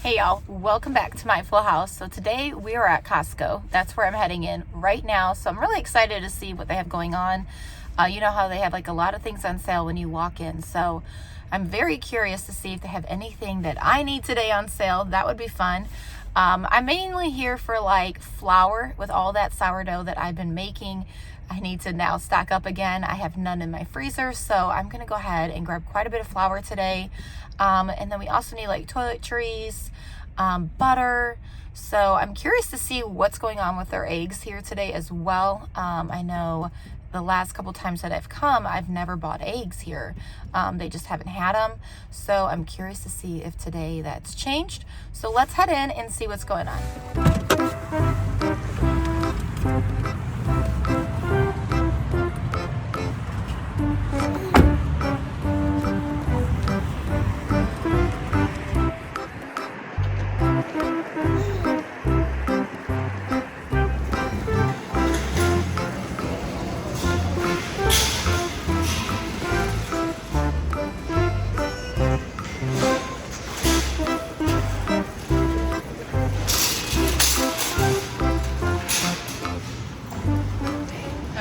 Hey y'all, welcome back to my full house. So today we are at Costco. That's where I'm heading in right now. So I'm really excited to see what they have going on. You know how they have like a lot of things on sale when you walk in. So I'm very curious to see if they have anything that I need today on sale. That would be fun. I'm mainly here for like flour with all that sourdough that I've been making. I need to now stock up again. I have none in my freezer, so I'm gonna go ahead and grab quite a bit of flour today. And then we also need like toiletries, butter. So I'm curious to see what's going on with their eggs here today as well. I know the last couple times that I've come, I've never bought eggs here. They just haven't had them. So I'm curious to see if today that's changed. So let's head in and see what's going on.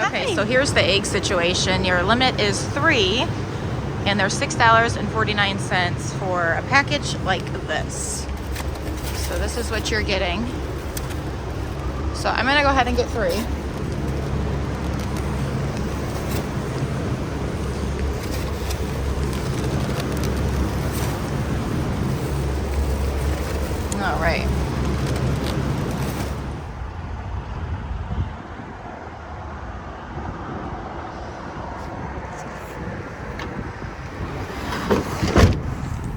Okay, so here's the egg situation. Your limit is 3, and they're $6.49 for a package like this. So this is what you're getting. So I'm gonna go ahead and get 3. All right.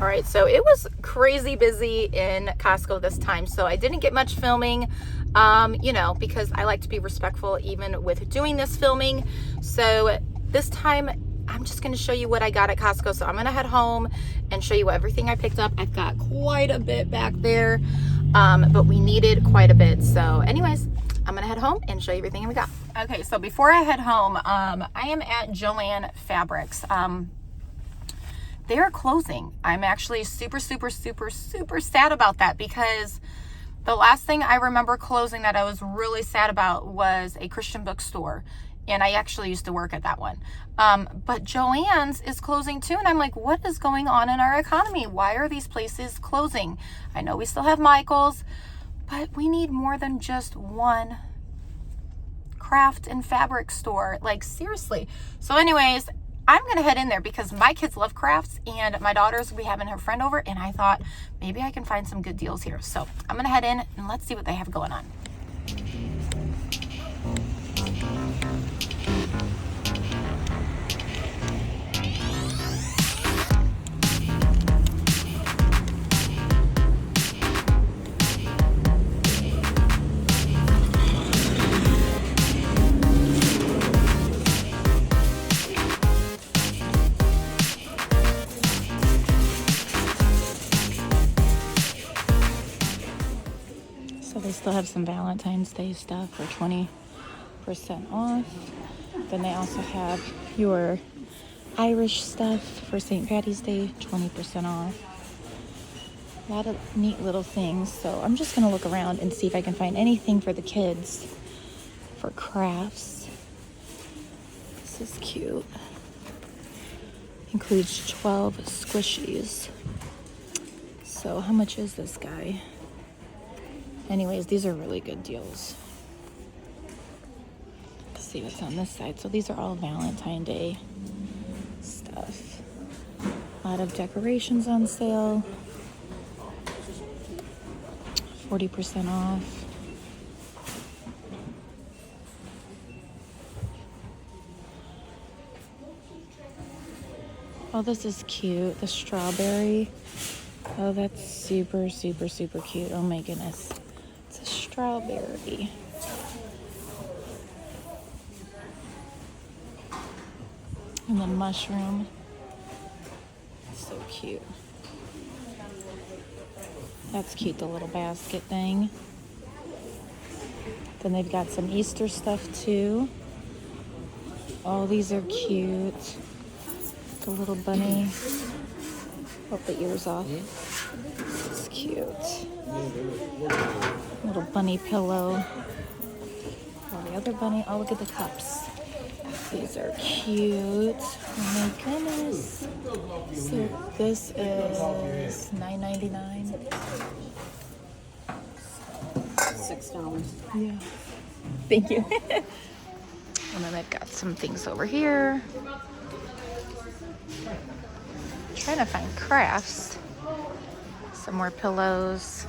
All right, so it was crazy busy in Costco this time, so I didn't get much filming, you know, because I like to be respectful even with doing this filming. So this time, I'm just gonna show you what I got at Costco. So I'm gonna head home and show you everything I picked up. I've got quite a bit back there, but we needed quite a bit. So anyways, I'm gonna head home and show you everything we got. Okay, so before I head home, I am at Joann Fabrics. They are closing. I'm actually super sad about that, because the last thing I remember closing that I was really sad about was a Christian bookstore. And I actually used to work at that one. But Joann's is closing too. And I'm like, what is going on in our economy? Why are these places closing? I know we still have Michael's, but we need more than just one craft and fabric store. Like, seriously. So anyways, I'm gonna head in there because my kids love crafts, and my daughter's will be having her friend over, and I thought maybe I can find some good deals here. So I'm gonna head in and let's see what they have going on. So they still have some Valentine's Day stuff for 20% off. Then they also have your Irish stuff for St. Patty's Day, 20% off. A lot of neat little things. So I'm just gonna look around and see if I can find anything for the kids for crafts. This is cute. Includes 12 squishies. So how much is this guy? Anyways, these are really good deals. Let's see what's on this side. So these are all Valentine's Day stuff. A lot of decorations on sale. 40% off. Oh, this is cute. The strawberry. Oh, that's super cute. Oh my goodness. It's a strawberry. And the mushroom. So cute. That's cute, the little basket thing. Then they've got some Easter stuff too. Oh, these are cute. The little bunny. Pop the ears off. It's cute. cute. Little bunny pillow. Oh, the other bunny. Oh, look at the cups. These are cute. Oh my goodness. So this is $9.99. $6. Yeah. Thank you. And then they've got some things over here. Trying to find crafts. Some more pillows.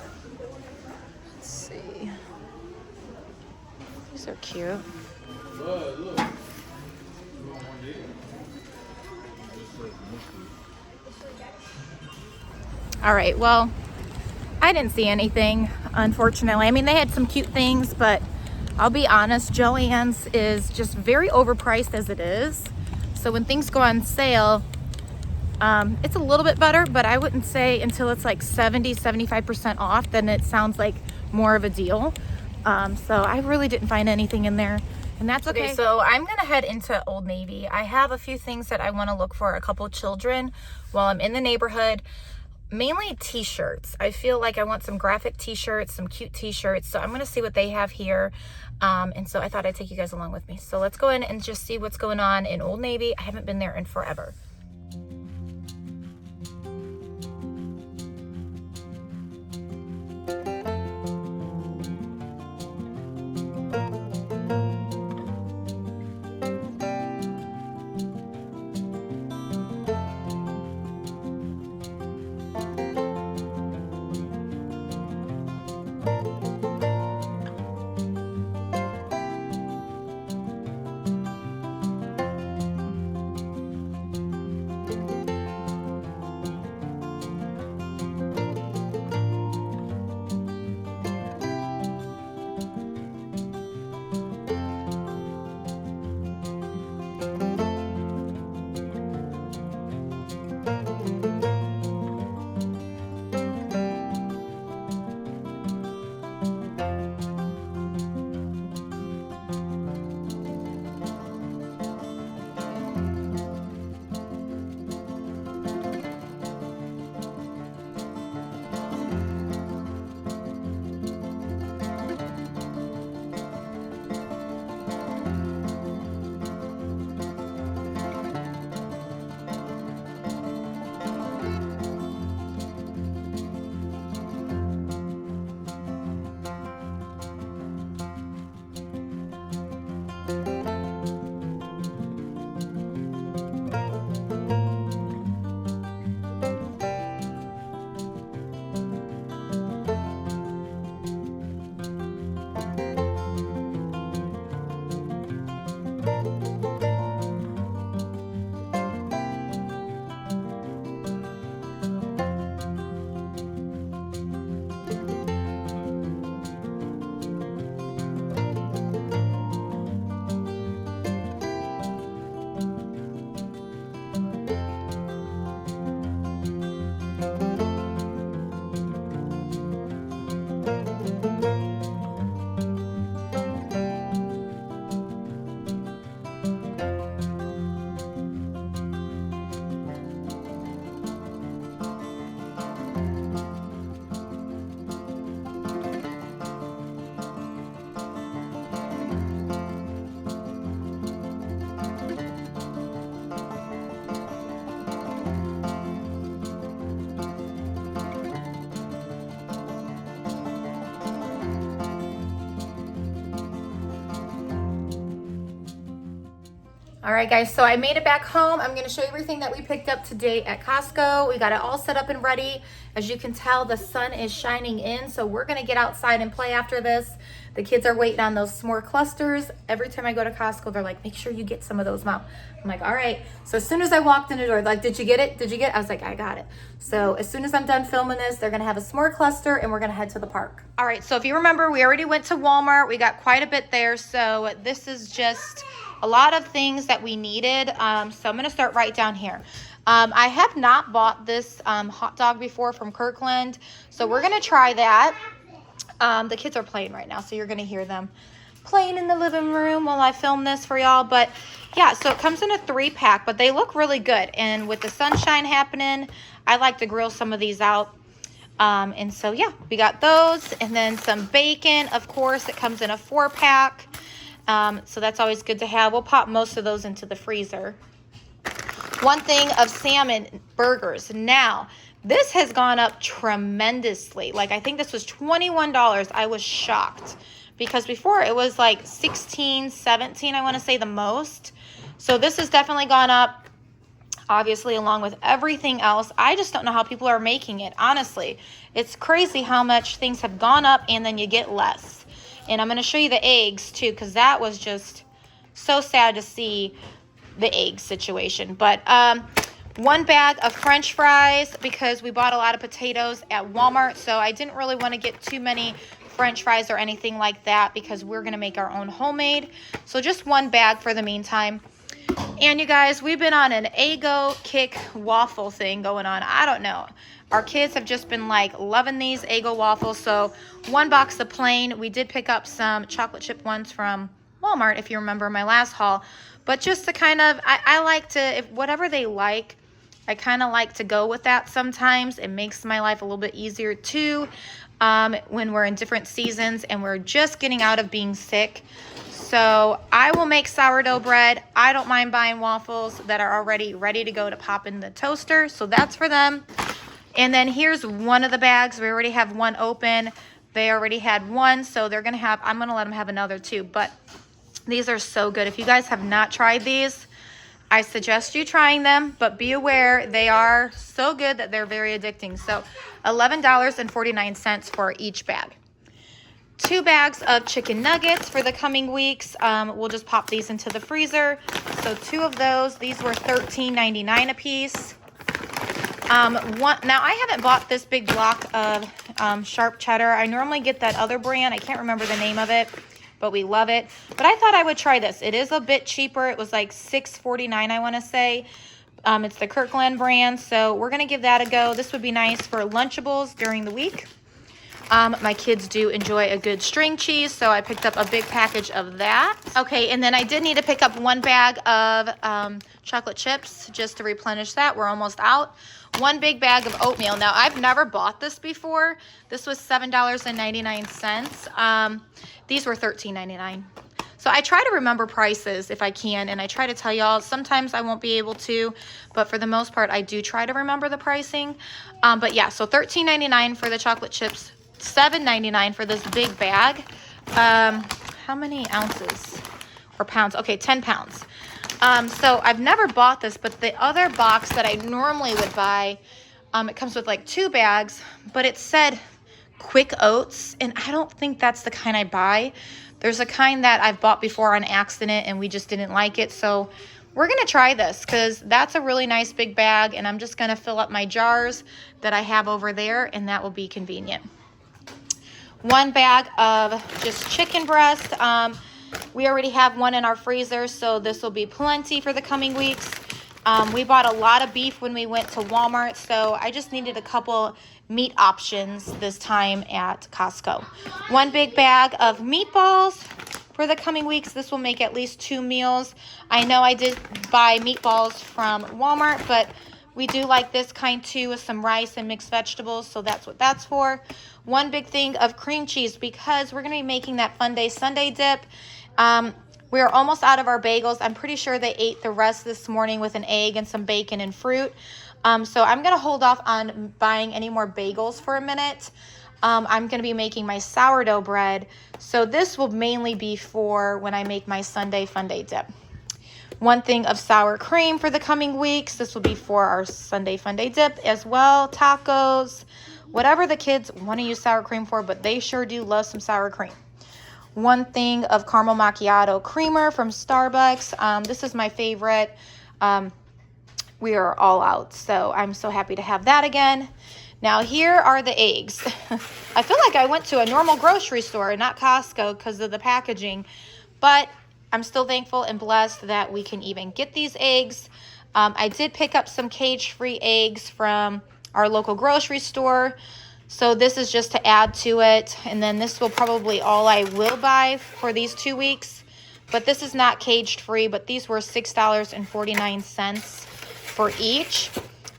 Let's see. These are cute. All right, well, I didn't see anything, unfortunately. I mean, they had some cute things, but I'll be honest, Joann's is just very overpriced as it is. So when things go on sale, it's a little bit better, but I wouldn't say until it's like 70-75% off, then it sounds like more of a deal. So I really didn't find anything in there, and that's okay. So I'm gonna head into Old Navy. I have a few things that I want to look for a couple children while I'm in the neighborhood. Mainly t-shirts. I feel like I want some graphic t-shirts, some cute t-shirts. So I'm going to see what they have here. And so I thought I'd take you guys along with me. So let's go in and just see what's going on in Old Navy. I haven't been there in forever. All right, guys, so I made it back home. I'm gonna show you everything that we picked up today at Costco. We got it all set up and ready. As you can tell, the sun is shining in, so we're gonna get outside and play after this. The kids are waiting on those s'more clusters. Every time I go to Costco, they're like, make sure you get some of those, Mom. I'm like, all right. So as soon as I walked in the door, like, did you get it? Did you get it? I was like, I got it. So as soon as I'm done filming this, they're gonna have a s'more cluster and we're gonna head to the park. All right, so if you remember, we already went to Walmart. We got quite a bit there, so this is just a lot of things that we needed. So I'm gonna start right down here. I have not bought this hot dog before from Kirkland, so we're gonna try that. The kids are playing right now, so you're gonna hear them playing in the living room while I film this for y'all. But yeah, so it comes in a 3-pack, but they look really good. And with the sunshine happening, I like to grill some of these out. And so, yeah, we got those. And then some bacon, of course. It comes in a 4-pack. So that's always good to have. We'll pop most of those into the freezer. One thing of salmon burgers. Now, this has gone up tremendously. Like, I think this was $21. I was shocked because before it was like 16, 17, I want to say the most. So this has definitely gone up, obviously, along with everything else. I just don't know how people are making it, honestly. It's crazy how much things have gone up and then you get less. And I'm going to show you the eggs too, because that was just so sad to see the egg situation. But 1 bag of French fries, because we bought a lot of potatoes at Walmart, so I didn't really want to get too many French fries or anything like that because we're going to make our own homemade. So just 1 bag for the meantime. And you guys, we've been on an Eggo kick waffle thing going on. I don't know. Our kids have just been like loving these Eggo waffles. So 1 box of plain. We did pick up some chocolate chip ones from Walmart, if you remember my last haul. But just to kind of, I like to, if whatever they like, I kind of like to go with that sometimes. It makes my life a little bit easier too when we're in different seasons and we're just getting out of being sick. So I will make sourdough bread. I don't mind buying waffles that are already ready to go to pop in the toaster. So that's for them. And then here's one of the bags. We already have 1 open. They already had 1. So they're going to have, I'm going to let them have another too. But these are so good. If you guys have not tried these, I suggest you trying them, but be aware they are so good that they're very addicting. So $11.49 for each bag. 2 bags of chicken nuggets for the coming weeks. We'll just pop these into the freezer. So 2 of those. These were $13.99 a piece. Now I haven't bought this big block of sharp cheddar. I normally get that other brand. I can't remember the name of it, but we love it. But I thought I would try this. It is a bit cheaper. It was like $6.49, I want to say. It's the Kirkland brand, so we're going to give that a go. This would be nice for Lunchables during the week. My kids do enjoy a good string cheese, so I picked up a big package of that. Okay, and then I did need to pick up 1 bag of chocolate chips just to replenish that. We're almost out. 1 big bag of oatmeal. Now, I've never bought this before. This was $7.99. These were $13.99. So I try to remember prices if I can, and I try to tell y'all. Sometimes I won't be able to, but for the most part, I do try to remember the pricing. But yeah, so $13.99 for the chocolate chips, $7.99 for this big bag. How many ounces or pounds? Okay, 10 pounds. So I've never bought this, but the other box that I normally would buy, it comes with like 2 bags, but it said quick oats, and I don't think that's the kind I buy. There's a kind that I've bought before on accident and we just didn't like it. So we're going to try this because that's a really nice big bag, and I'm just going to fill up my jars that I have over there, and that will be convenient. 1 bag of just chicken breast. We already have 1 in our freezer, so this will be plenty for the coming weeks. We bought a lot of beef when we went to Walmart, so I just needed a couple meat options this time at Costco. 1 big bag of meatballs for the coming weeks. This will make at least 2 meals. I know I did buy meatballs from Walmart, but we do like this kind too with some rice and mixed vegetables, so that's what that's for. 1 big thing of cream cheese because we're going to be making that Fun Day Sunday dip. We're almost out of our bagels. I'm pretty sure they ate the rest this morning with an egg and some bacon and fruit. So I'm going to hold off on buying any more bagels for a minute. I'm going to be making my sourdough bread. So this will mainly be for when I make my Sunday Fun Day dip. 1 thing of sour cream for the coming weeks. This will be for our Sunday Fun Day dip as well. Tacos, whatever the kids want to use sour cream for, but they sure do love some sour cream. 1 thing of caramel macchiato creamer from Starbucks. This is my favorite. We are all out, so I'm so happy to have that again. Now here are the eggs. I feel like I went to a normal grocery store, not Costco, because of the packaging, but I'm still thankful and blessed that we can even get these eggs. I did pick up some cage-free eggs from our local grocery store. So this is just to add to it. And then this will probably all I will buy for these 2 weeks. But this is not caged free, but these were $6.49 for each.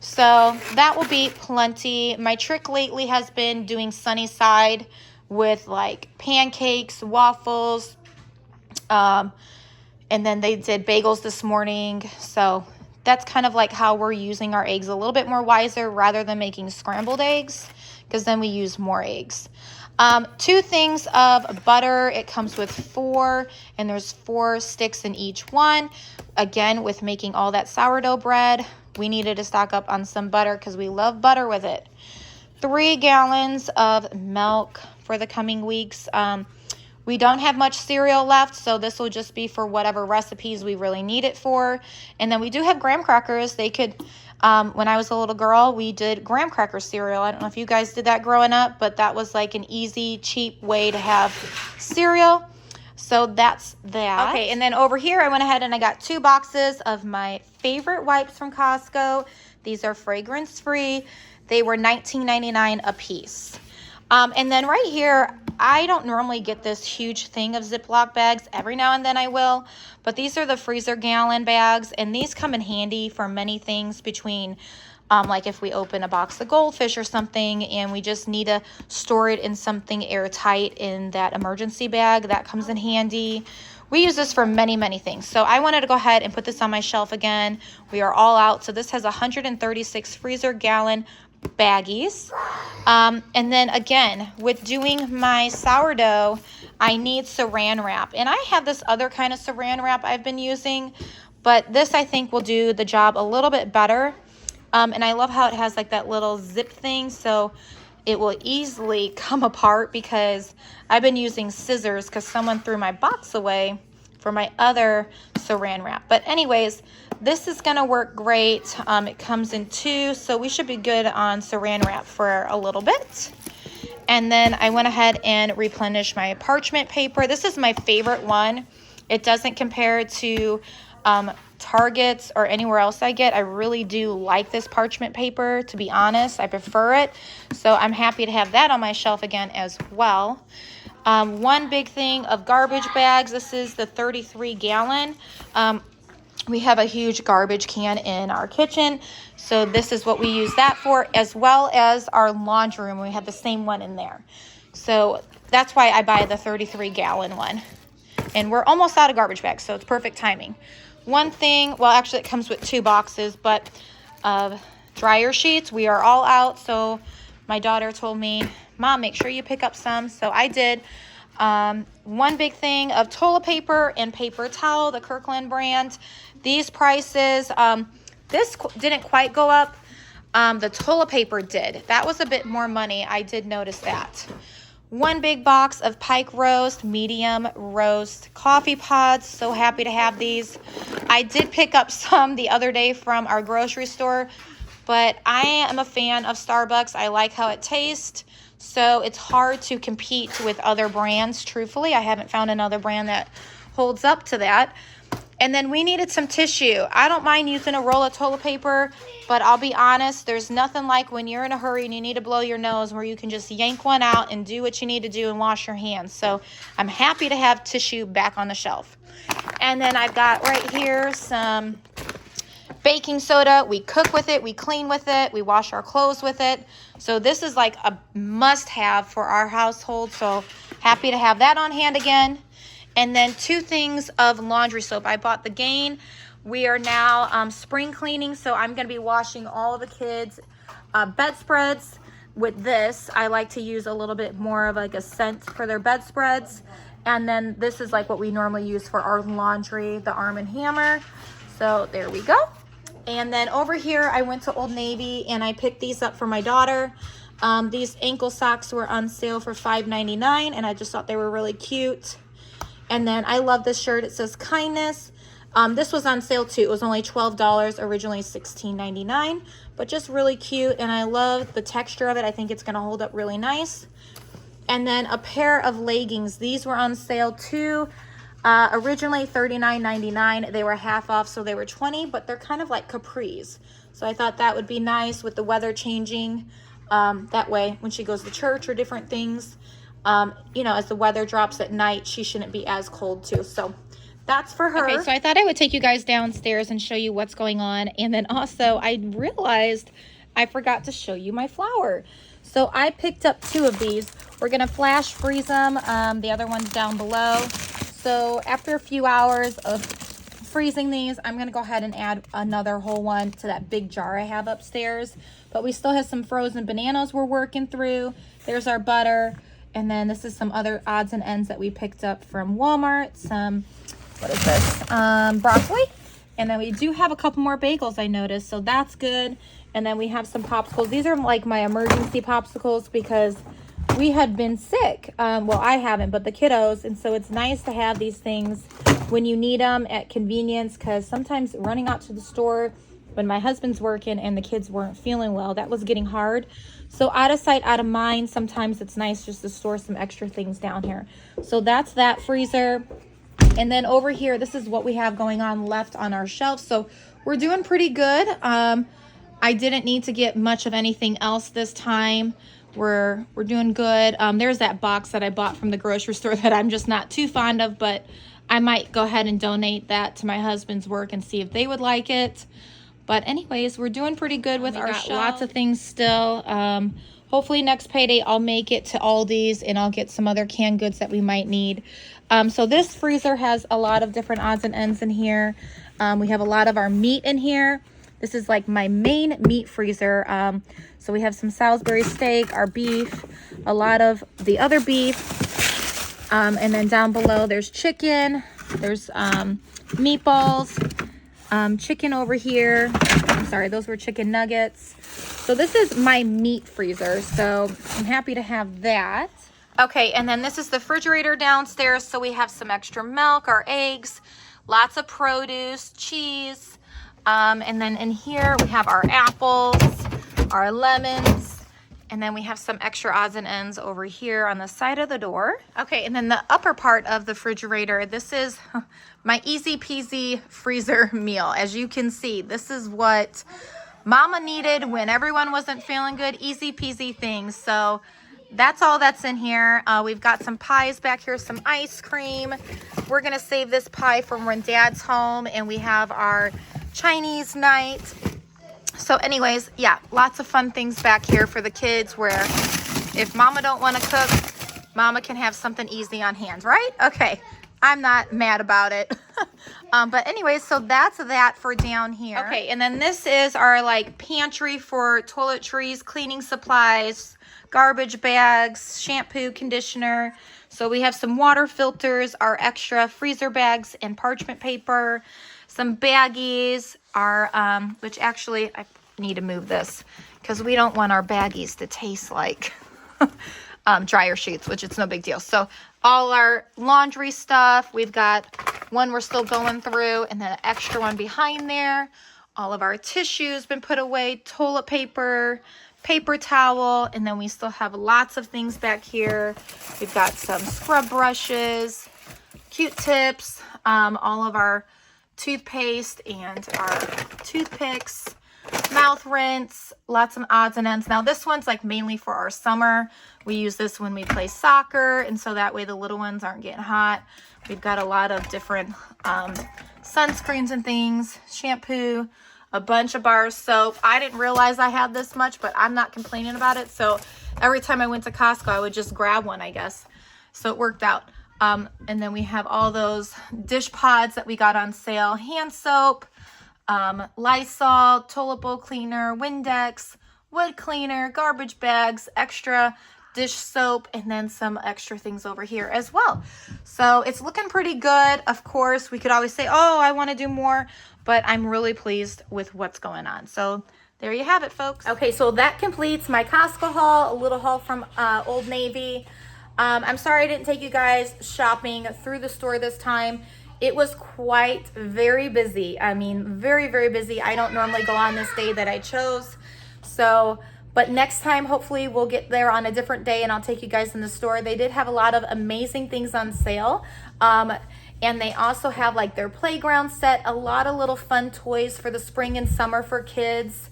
So that will be plenty. My trick lately has been doing sunny side with like pancakes, waffles, and then they did bagels this morning. So that's kind of like how we're using our eggs, a little bit more wiser rather than making scrambled eggs, because then we use more eggs. 2 things of butter. It comes with 4, and there's 4 sticks in each one. Again, with making all that sourdough bread, we needed to stock up on some butter because we love butter with it. 3 gallons of milk for the coming weeks. We don't have much cereal left, so this will just be for whatever recipes we really need it for. And then we do have graham crackers. They could, when I was a little girl, we did graham cracker cereal. I don't know if you guys did that growing up, but that was like an easy, cheap way to have cereal. So that's that. Okay, and then over here, I went ahead and I got 2 boxes of my favorite wipes from Costco. These are fragrance-free. They were $19.99 a piece. And then right here, I don't normally get this huge thing of Ziploc bags. Every now and then I will. But these are the freezer gallon bags. And these come in handy for many things between, like if we open a box of goldfish or something and we just need to store it in something airtight in that emergency bag. That comes in handy. We use this for many, many things. So I wanted to go ahead and put this on my shelf again. We are all out. So this has 136 freezer gallon baggies. And then again, with doing my sourdough, I need saran wrap. And I have this other kind of saran wrap I've been using, but this I think will do the job a little bit better. And I love how it has like that little zip thing, so it will easily come apart because I've been using scissors because someone threw my box away for my other saran wrap. But anyways, this is gonna work great. It comes in 2, so we should be good on saran wrap for a little bit. And then I went ahead and replenished my parchment paper. This is my favorite one. It doesn't compare to Target's or anywhere else I get. I really do like this parchment paper, to be honest. I prefer it. So I'm happy to have that on my shelf again as well. 1 big thing of garbage bags. This is the 33 gallon. We have a huge garbage can in our kitchen, so this is what we use that for, as well as our laundry room. We have the same one in there. So that's why I buy the 33 gallon one. And we're almost out of garbage bags, so it's perfect timing. 1 thing, well, actually it comes with 2 boxes, but dryer sheets, we are all out. So my daughter told me, Mom, make sure you pick up some. So I did. 1 big thing of toilet paper and paper towel, the Kirkland brand. These prices, this didn't quite go up. The toilet paper did. That was a bit more money. I did notice that. 1 big box of Pike Roast, medium roast coffee pods. So happy to have these. I did pick up some the other day from our grocery store, but I am a fan of Starbucks. I like how it tastes. So it's hard to compete with other brands, truthfully. I haven't found another brand that holds up to that. And then we needed some tissue. I don't mind using a roll of toilet paper, but I'll be honest, there's nothing like when you're in a hurry and you need to blow your nose where you can just yank one out and do what you need to do and wash your hands. So I'm happy to have tissue back on the shelf. And then I've got right here some baking soda. We cook with it, we clean with it, we wash our clothes with it. So this is like a must-have for our household. So happy to have that on hand again. And then 2 things of laundry soap. I bought the Gain. We are now spring cleaning, so I'm going to be washing all of the kids' bedspreads with this. I like to use a little bit more of like a scent for their bedspreads. And then this is like what we normally use for our laundry, the Arm & Hammer. So there we go. And then over here, I went to Old Navy and I picked these up for my daughter. These ankle socks were on sale for $5.99, and I just thought they were really cute. And then I love this shirt. It says kindness. This was on sale too. It was only $12, originally $16.99, but just really cute. And I love the texture of it. I think it's going to hold up really nice. And then a pair of leggings. These were on sale too. Originally $39.99. They were half off, so they were $20, but they're kind of like capris. So I thought that would be nice with the weather changing. That way, when she goes to church or different things, you know, as the weather drops at night, she shouldn't be as cold too. So that's for her. Okay, so I thought I would take you guys downstairs and show you what's going on. And then also I realized I forgot to show you my flour. So I picked up 2 of these. We're gonna flash freeze them. The other one's down below. So after a few hours of freezing these, I'm gonna go ahead and add another whole one to that big jar I have upstairs. But we still have some frozen bananas we're working through. There's our butter. And then this is some other odds and ends that we picked up from Walmart. Some, what is this? Broccoli. And then we do have a couple more bagels, I noticed, so that's good. And then we have some popsicles. These are like my emergency popsicles because we had been sick. Well, I haven't, but the kiddos. And so it's nice to have these things when you need them at convenience, because sometimes running out to the store when my husband's working and the kids weren't feeling well, that was getting hard. So out of sight, out of mind, sometimes it's nice just to store some extra things down here. So that's that freezer. And then over here, this is what we have going on left on our shelf. So we're doing pretty good. I didn't need to get much of anything else this time. We're doing good. There's that box that I bought from the grocery store that I'm just not too fond of, but I might go ahead and donate that to my husband's work and see if they would like it. But anyways, we're doing pretty good with our shelf. Lots of things still. Hopefully next payday I'll make it to Aldi's and I'll get some other canned goods that we might need. So this freezer has a lot of different odds and ends in here. We have a lot of our meat in here. This is like my main meat freezer. So we have some Salisbury steak, our beef, a lot of the other beef. And then down below there's chicken, there's meatballs, chicken over here. I'm sorry, those were chicken nuggets. So this is my meat freezer, so I'm happy to have that. Okay, and then this is the refrigerator downstairs. So we have some extra milk, our eggs, lots of produce, cheese. And then in here we have our apples, our lemons, and then we have some extra odds and ends over here on the side of the door. Okay, and then the upper part of the refrigerator, this is my easy peasy freezer meal. As you can see, this is what Mama needed when everyone wasn't feeling good. Easy peasy things. So that's all that's in here. We've got some pies back here, some ice cream. We're gonna save this pie from when Dad's home, and we have our Chinese night. So anyways, yeah, lots of fun things back here for the kids, where if Mama don't want to cook, Mama can have something easy on hand, right? Okay, I'm not mad about it. But anyways, so that's that for down here. Okay, and then this is our like pantry for toiletries, cleaning supplies, garbage bags, shampoo, conditioner. So we have some water filters, our extra freezer bags and parchment paper, some baggies, our which actually I need to move this because we don't want our baggies to taste like dryer sheets, which it's no big deal. So all our laundry stuff, we've got one we're still going through, and then an extra one behind there. All of our tissues been put away, toilet paper, paper towel, and then we still have lots of things back here. We've got some scrub brushes, Q-tips, all of our toothpaste and our toothpicks, mouth rinse, lots of odds and ends. Now this one's like mainly for our summer. We use this when we play soccer, and so that way the little ones aren't getting hot. We've got a lot of different sunscreens and things, shampoo, a bunch of bar soap. I didn't realize I had this much, but I'm not complaining about it. So every time I went to Costco, I would just grab one, I guess. So it worked out. And then we have all those dish pods that we got on sale, hand soap, Lysol, toilet bowl cleaner, Windex, wood cleaner, garbage bags, extra dish soap, and then some extra things over here as well. So it's looking pretty good. Of course, we could always say, oh, I want to do more, but I'm really pleased with what's going on. So there you have it, folks. Okay, so that completes my Costco haul, a little haul from Old Navy. I'm sorry I didn't take you guys shopping through the store this time. It was quite very busy. I mean, very, very busy. I don't normally go on this day that I chose. So, but next time, hopefully we'll get there on a different day and I'll take you guys in the store. They did have a lot of amazing things on sale. And they also have like their playground set, a lot of little fun toys for the spring and summer for kids.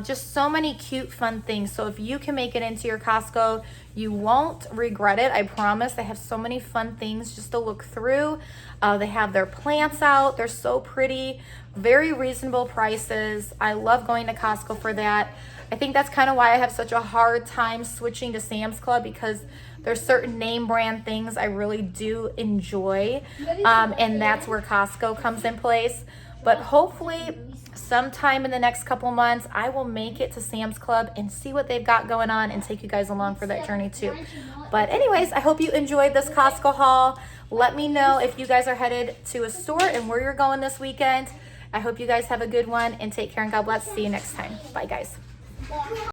Just so many cute, fun things. So if you can make it into your Costco, you won't regret it. I promise. They have so many fun things just to look through. They have their plants out. They're so pretty. Very reasonable prices. I love going to Costco for that. I think that's kind of why I have such a hard time switching to Sam's Club, because there's certain name brand things I really do enjoy. And that's where Costco comes in place. But hopefully sometime in the next couple months, I will make it to Sam's Club and see what they've got going on and take you guys along for that journey too. But anyways, I hope you enjoyed this Costco haul. Let me know if you guys are headed to a store and where you're going this weekend. I hope you guys have a good one and take care and God bless. See you next time. Bye guys.